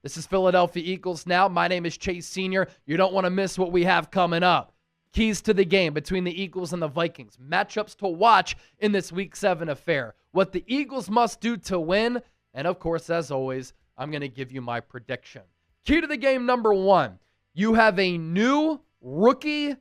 This is Philadelphia Eagles Now. My name is Chase Sr. You don't want to miss what we have coming up. Keys to the game between the Eagles and the Vikings. Matchups to watch in this Week 7 affair. What the Eagles must do to win. And of course, as always, I'm going to give you my prediction. Key to the game number 1. You have a new rookie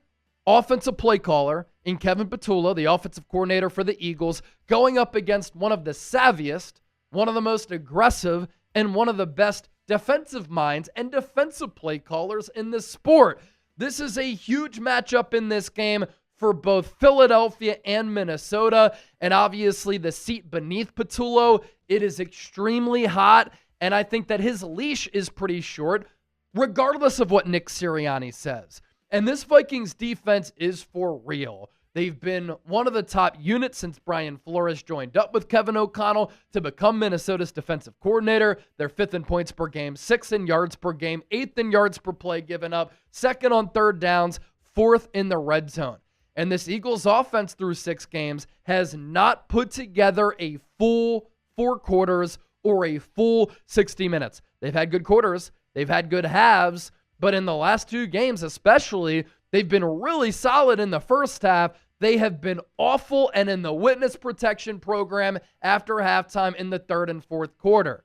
offensive play caller in Kevin Patullo, the offensive coordinator for the Eagles, going up against one of the savviest, one of the most aggressive, and one of the best defensive minds and defensive play callers in the sport. This is a huge matchup in this game for both Philadelphia and Minnesota, and obviously the seat beneath Patullo, it is extremely hot, and I think that his leash is pretty short, regardless of what Nick Sirianni says. And this Vikings defense is for real. They've been one of the top units since Brian Flores joined up with Kevin O'Connell to become Minnesota's defensive coordinator. They're 5th in points per game, 6th in yards per game, 8th in yards per play given up, 2nd on third downs, 4th in the red zone. And this Eagles offense through 6 games has not put together a full 4 quarters or a full 60 minutes. They've had good quarters, they've had good halves, but in the last 2 games especially, they've been really solid in the first half. They have been awful and in the witness protection program after halftime in the 3rd and 4th quarter.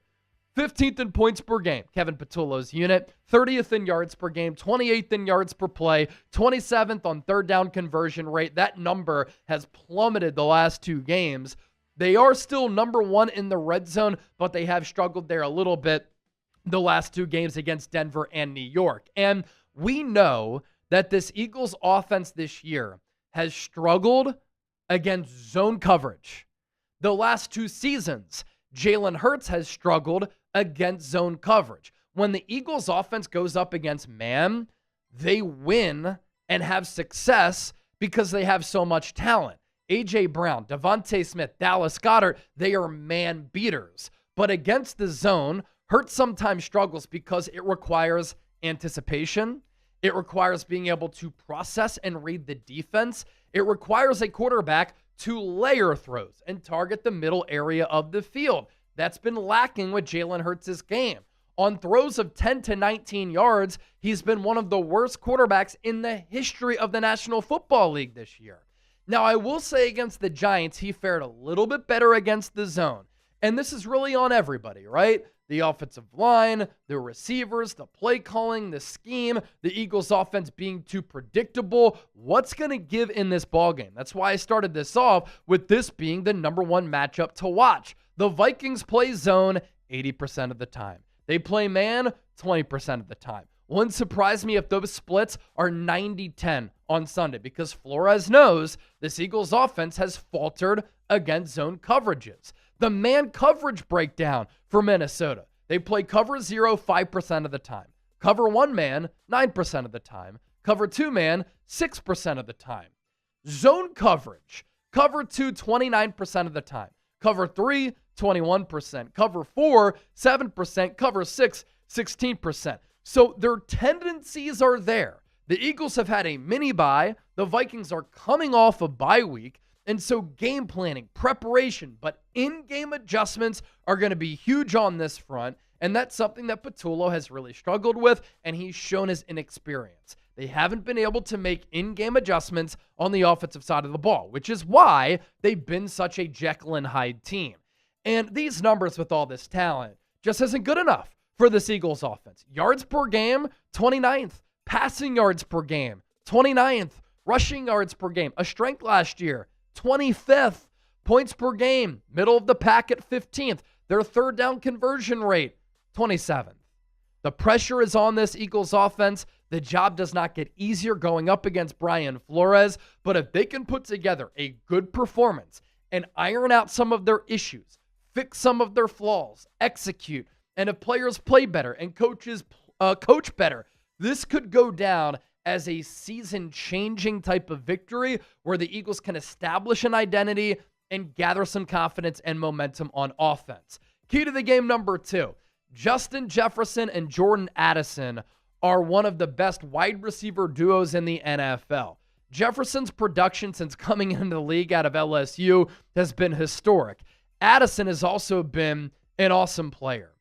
15th in points per game, Kevin Patullo's unit. 30th in yards per game, 28th in yards per play, 27th on third down conversion rate. That number has plummeted the last 2 games. They are still number 1 in the red zone, but they have struggled there a little bit the last 2 games against Denver and New York. And we know that this Eagles offense this year has struggled against zone coverage. The last 2 seasons, Jalen Hurts has struggled against zone coverage. When the Eagles offense goes up against man, they win and have success because they have so much talent. A.J. Brown, Devontae Smith, Dallas Goedert, they are man beaters. But against the zone, Hurts sometimes struggles because it requires anticipation. It requires being able to process and read the defense. It requires a quarterback to layer throws and target the middle area of the field. That's been lacking with Jalen Hurts' game. On throws of 10 to 19 yards, he's been one of the worst quarterbacks in the history of the National Football League this year. Now, I will say against the Giants, he fared a little bit better against the zone. And this is really on everybody, right? The offensive line, the receivers, the play calling, the scheme, the Eagles offense being too predictable. What's going to give in this ballgame? That's why I started this off with this being the number 1 matchup to watch. The Vikings play zone 80% of the time. They play man 20% of the time. Wouldn't surprise me if those splits are 90-10 on Sunday because Flores knows this Eagles offense has faltered against zone coverages. The man coverage breakdown for Minnesota. They play cover 0 5% of the time. Cover 1 man 9% of the time. Cover 2 man 6% of the time. Zone coverage. Cover 2 29% of the time. Cover 3 21%. Cover 4 7%. Cover 6 16%. So their tendencies are there. The Eagles have had a mini bye. The Vikings are coming off a bye week. And so game planning, preparation, but in-game adjustments are going to be huge on this front. And that's something that Patullo has really struggled with, and he's shown his inexperience. They haven't been able to make in-game adjustments on the offensive side of the ball, which is why they've been such a Jekyll and Hyde team. And these numbers with all this talent just isn't good enough for this Eagles offense. Yards per game, 29th. Passing yards per game, 29th. Rushing yards per game, a strength last year, 25th. Points per game, middle of the pack at 15th. Their third down conversion rate, 27th. The pressure is on this Eagles offense. The job does not get easier going up against Brian Flores, but if they can put together a good performance and iron out some of their issues, fix some of their flaws, execute, and if players play better and coaches coach better, this could go down as a season-changing type of victory where the Eagles can establish an identity and gather some confidence and momentum on offense. Key to the game number 2. Justin Jefferson and Jordan Addison are one of the best wide receiver duos in the NFL. Jefferson's production since coming into the league out of LSU has been historic. Addison has also been an awesome player.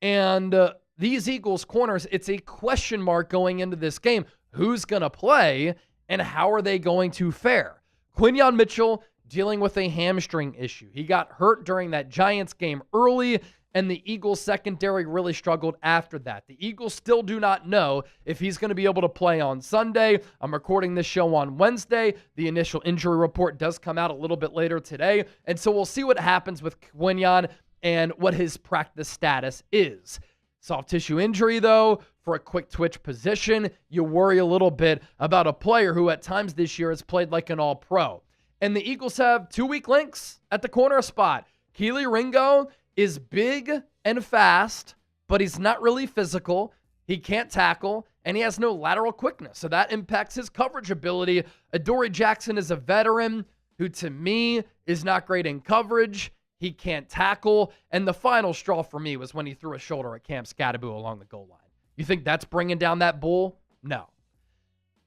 And these Eagles corners, it's a question mark going into this game. Who's going to play and how are they going to fare? Quinyon Mitchell dealing with a hamstring issue. He got hurt during that Giants game early, and the Eagles secondary really struggled after that. The Eagles still do not know if he's going to be able to play on Sunday. I'm recording this show on Wednesday. The initial injury report does come out a little bit later today, and so we'll see what happens with Quinyon and what his practice status is. Soft tissue injury, though, for a quick twitch position, you worry a little bit about a player who at times this year has played like an all-pro. And the Eagles have 2 weak links at the corner spot. Keely Ringo is big and fast, but he's not really physical. He can't tackle, and he has no lateral quickness, so that impacts his coverage ability. Adoree Jackson is a veteran who, to me, is not great in coverage. He can't tackle, and the final straw for me was when he threw a shoulder at Cam Scadaboo along the goal line. You think that's bringing down that bull? No.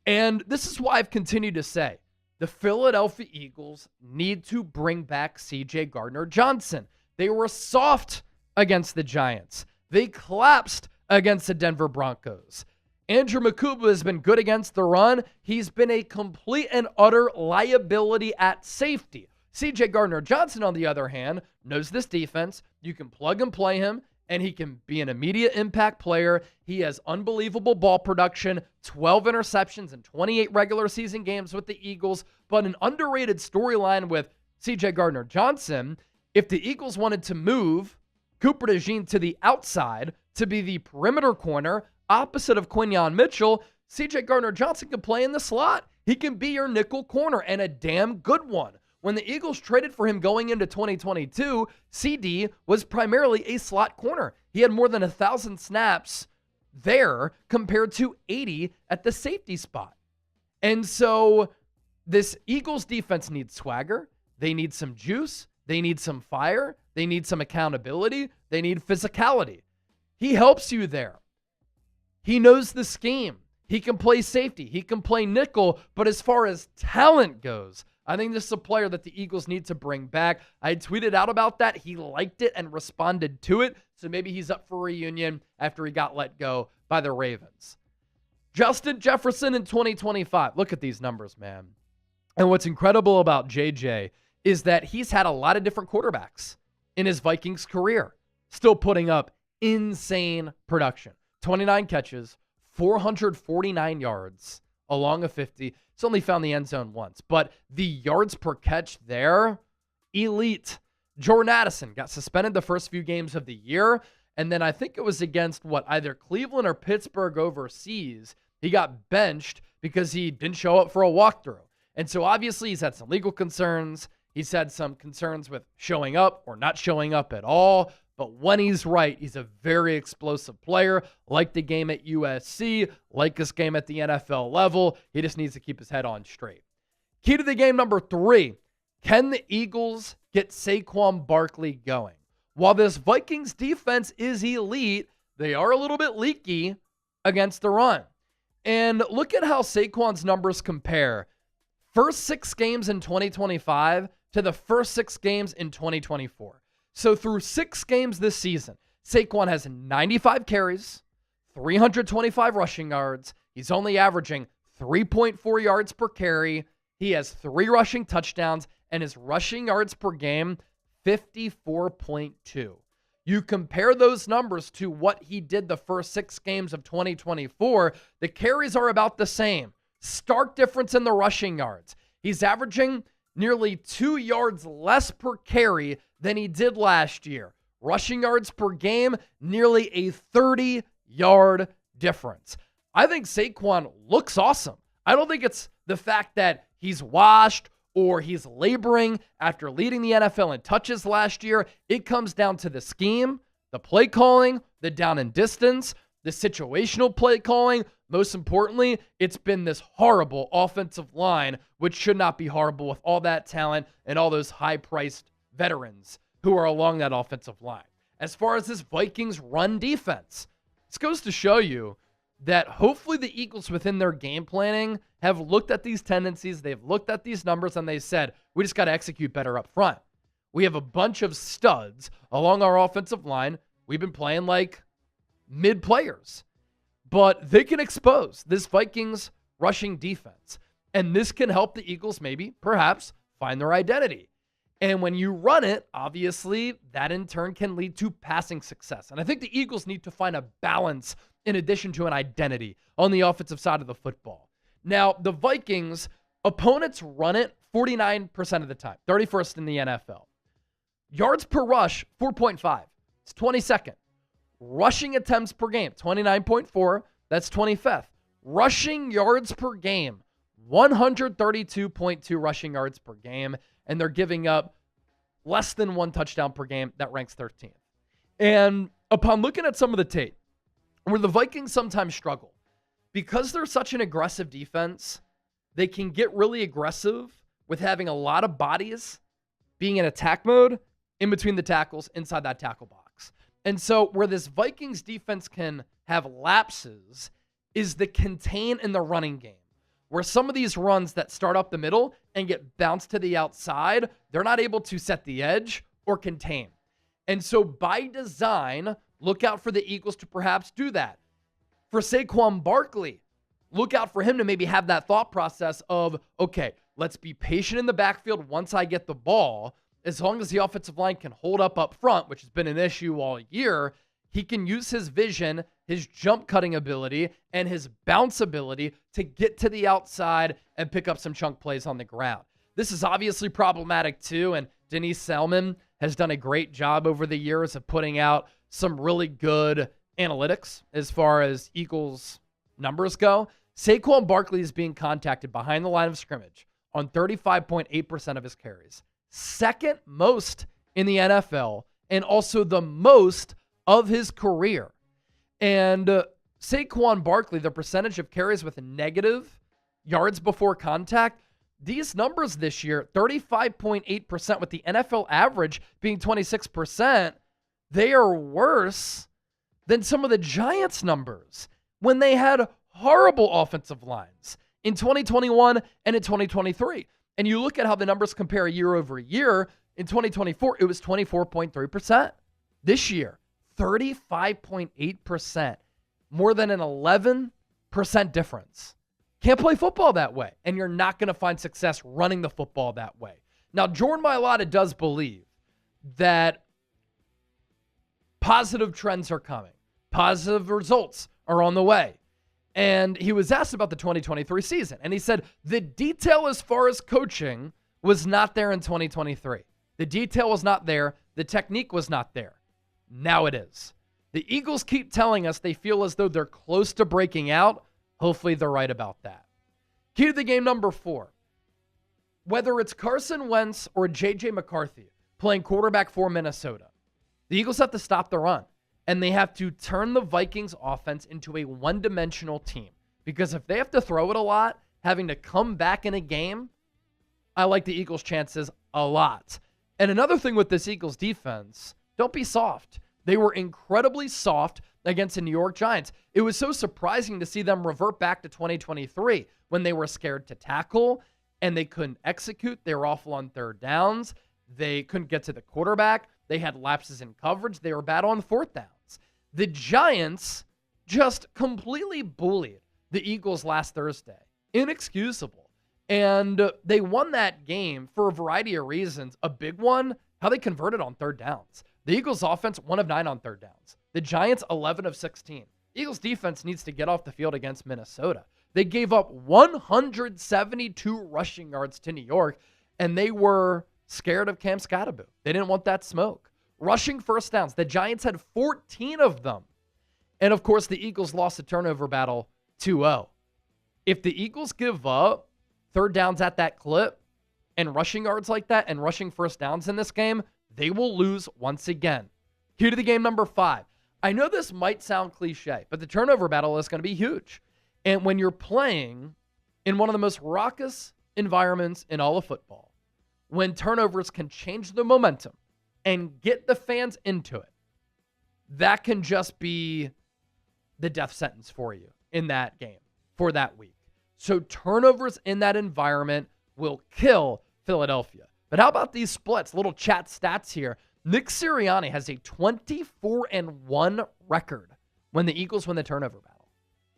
And this is why I've continued to say, the Philadelphia Eagles need to bring back C.J. Gardner-Johnson. They were soft against the Giants. They collapsed against the Denver Broncos. Andrew Mukuba has been good against the run. He's been a complete and utter liability at safety. C.J. Gardner-Johnson, on the other hand, knows this defense. You can plug and play him, and he can be an immediate impact player. He has unbelievable ball production, 12 interceptions in 28 regular season games with the Eagles, but an underrated storyline with C.J. Gardner-Johnson. If the Eagles wanted to move Cooper DeJean to the outside to be the perimeter corner opposite of Quinyon Mitchell, C.J. Gardner-Johnson can play in the slot. He can be your nickel corner, and a damn good one. When the Eagles traded for him going into 2022, CD was primarily a slot corner. He had more than 1,000 snaps there compared to 80 at the safety spot. And so this Eagles defense needs swagger. They need some juice. They need some fire. They need some accountability. They need physicality. He helps you there. He knows the scheme. He can play safety. He can play nickel. But as far as talent goes, I think this is a player that the Eagles need to bring back. I tweeted out about that. He liked it and responded to it. So maybe he's up for reunion after he got let go by the Ravens. Justin Jefferson in 2025. Look at these numbers, man. And what's incredible about JJ is that he's had a lot of different quarterbacks in his Vikings career, still putting up insane production. 29 catches, 449 yards along a 50. It's only found the end zone once, but the yards per catch there, elite. Jordan Addison got suspended the first few games of the year, and then I think it was against either Cleveland or Pittsburgh overseas. He got benched because he didn't show up for a walkthrough. And so obviously he's had some legal concerns. He's had some concerns with showing up or not showing up at all. But when he's right, he's a very explosive player, like the game at USC, like his game at the NFL level. He just needs to keep his head on straight. Key to the game number 3, can the Eagles get Saquon Barkley going? While this Vikings defense is elite, they are a little bit leaky against the run. And look at how Saquon's numbers compare. First 6 games in 2025 to the first 6 games in 2024. So through 6 games this season, Saquon has 95 carries, 325 rushing yards. He's only averaging 3.4 yards per carry. He has 3 rushing touchdowns, and his rushing yards per game, 54.2. You compare those numbers to what he did the first 6 games of 2024, the carries are about the same. Stark difference in the rushing yards. He's averaging nearly 2 yards less per carry than he did last year. Rushing yards per game, nearly a 30-yard difference. I think Saquon looks awesome. I don't think it's the fact that he's washed or he's laboring after leading the NFL in touches last year. It comes down to the scheme, the play calling, the down and distance, the situational play calling. Most importantly, it's been this horrible offensive line, which should not be horrible with all that talent and all those high-priced veterans who are along that offensive line. As far as this Vikings run defense, this goes to show you that hopefully the Eagles within their game planning have looked at these tendencies, they've looked at these numbers, and they said, we just got to execute better up front. We have a bunch of studs along our offensive line. We've been playing like mid players. But they can expose this Vikings rushing defense. And this can help the Eagles maybe, perhaps, find their identity. And when you run it, obviously, that in turn can lead to passing success. And I think the Eagles need to find a balance in addition to an identity on the offensive side of the football. Now, the Vikings, opponents run it 49% of the time, 31st in the NFL. Yards per rush, 4.5. It's 22nd. Rushing attempts per game, 29.4. That's 25th. Rushing yards per game, 132.2 rushing yards per game. And they're giving up less than one touchdown per game. That ranks 13th. And upon looking at some of the tape, where the Vikings sometimes struggle, because they're such an aggressive defense, they can get really aggressive with having a lot of bodies being in attack mode in between the tackles inside that tackle box. And so where this Vikings defense can have lapses is the contain in the running game, where some of these runs that start up the middle and get bounced to the outside, they're not able to set the edge or contain. And so by design, look out for the Eagles to perhaps do that. For Saquon Barkley, look out for him to maybe have that thought process of, okay, let's be patient in the backfield once I get the ball. As long as the offensive line can hold up front, which has been an issue all year, he can use his vision, his jump cutting ability, and his bounce ability to get to the outside and pick up some chunk plays on the ground. This is obviously problematic too, and Denise Selman has done a great job over the years of putting out some really good analytics as far as Eagles numbers go. Saquon Barkley is being contacted behind the line of scrimmage on 35.8% of his carries. Second most in the NFL, and also the most of his career. And Saquon Barkley, the percentage of carries with negative yards before contact, these numbers this year, 35.8% with the NFL average being 26%, they are worse than some of the Giants' numbers when they had horrible offensive lines in 2021 and in 2023. And you look at how the numbers compare year over year. In 2024, it was 24.3%. This year, 35.8%. More than an 11% difference. Can't play football that way. And you're not going to find success running the football that way. Now, Jordan Mailata does believe that positive trends are coming. Positive results are on the way. And he was asked about the 2023 season. And he said the detail as far as coaching was not there in 2023. The detail was not there. The technique was not there. Now it is. The Eagles keep telling us they feel as though they're close to breaking out. Hopefully they're right about that. Key to the game number 4. Whether it's Carson Wentz or J.J. McCarthy playing quarterback for Minnesota, the Eagles have to stop the run. And they have to turn the Vikings offense into a one-dimensional team. Because if they have to throw it a lot, having to come back in a game, I like the Eagles' chances a lot. And another thing with this Eagles defense, don't be soft. They were incredibly soft against the New York Giants. It was so surprising to see them revert back to 2023 when they were scared to tackle and they couldn't execute. They were awful on third downs. They couldn't get to the quarterback. They had lapses in coverage. They were bad on fourth downs. The Giants just completely bullied the Eagles last Thursday. Inexcusable. And they won that game for a variety of reasons. A big one, how they converted on third downs. The Eagles offense, 1 of 9 on third downs. The Giants, 11 of 16. Eagles defense needs to get off the field against Minnesota. They gave up 172 rushing yards to New York, and they were scared of Cam Scottaboo. They didn't want that smoke. Rushing first downs. The Giants had 14 of them. And, of course, the Eagles lost the turnover battle 2-0. If the Eagles give up third downs at that clip and rushing yards like that and rushing first downs in this game, they will lose once again. Key to the game number 5. I know this might sound cliche, but the turnover battle is going to be huge. And when you're playing in one of the most raucous environments in all of football, when turnovers can change the momentum and get the fans into it, that can just be the death sentence for you in that game for that week. So turnovers in that environment will kill Philadelphia. But how about these splits? Little chat stats here. Nick Sirianni has a 24-1 record when the Eagles win the turnover battle.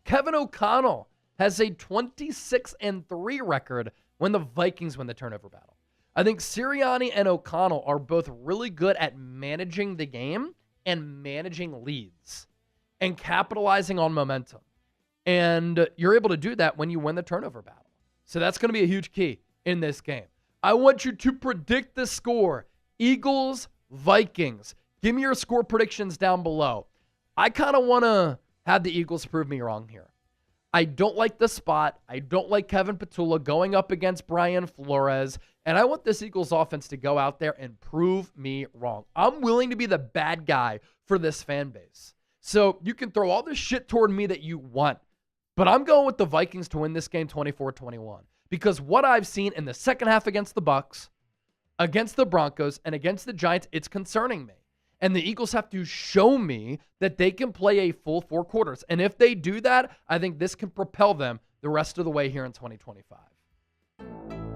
Kevin O'Connell has a 26-3 record when the Vikings win the turnover battle. I think Sirianni and O'Connell are both really good at managing the game and managing leads and capitalizing on momentum. And you're able to do that when you win the turnover battle. So that's going to be a huge key in this game. I want you to predict the score. Eagles-Vikings. Give me your score predictions down below. I kind of want to have the Eagles prove me wrong here. I don't like the spot. I don't like Kevin Petula going up against Brian Flores. And I want this Eagles offense to go out there and prove me wrong. I'm willing to be the bad guy for this fan base. So you can throw all this shit toward me that you want. But I'm going with the Vikings to win this game 24-21. Because what I've seen in the second half against the Bucs, against the Broncos, and against the Giants, it's concerning me. And the Eagles have to show me that they can play a full 4 quarters. And if they do that, I think this can propel them the rest of the way here in 2025.